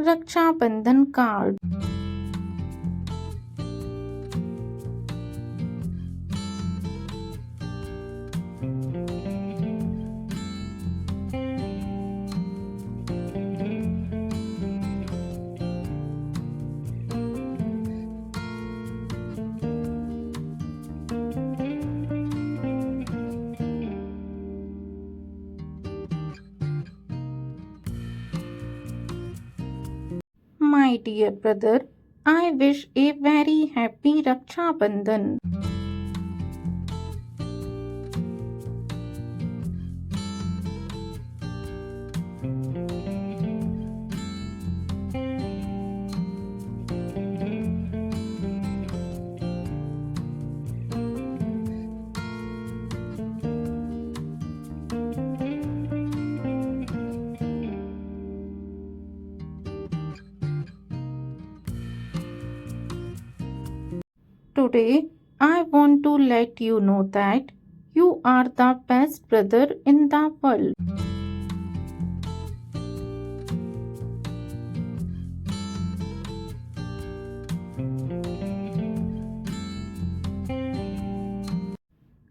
रक्षा बंधन card. My dear brother, I wish a very happy Raksha Bandhan. Today, I want to let you know that you are the best brother in the world.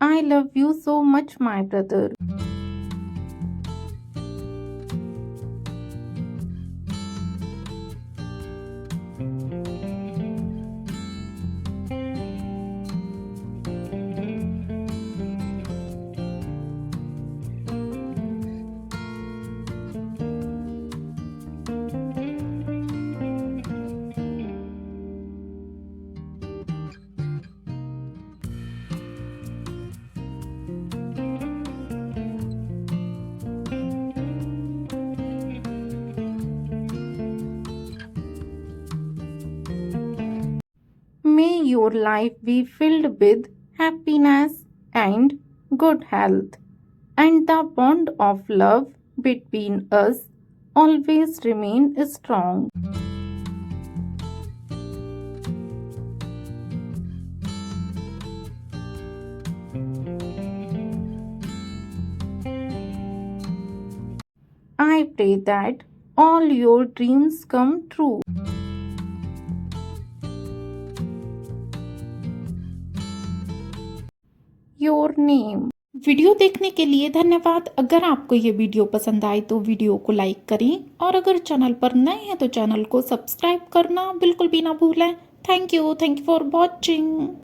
I love you so much, my brother. May your life be filled with happiness and good health, and the bond of love between us always remain strong. I pray that all your dreams come true. Your name। Video देखने के लिए धन्यवाद। अगर आपको ये video पसंद आए तो वीडियो को लाइक करें और अगर चैनल पर नए हैं तो चैनल को सब्सक्राइब करना बिल्कुल भी ना भूलें। Thank you for watching.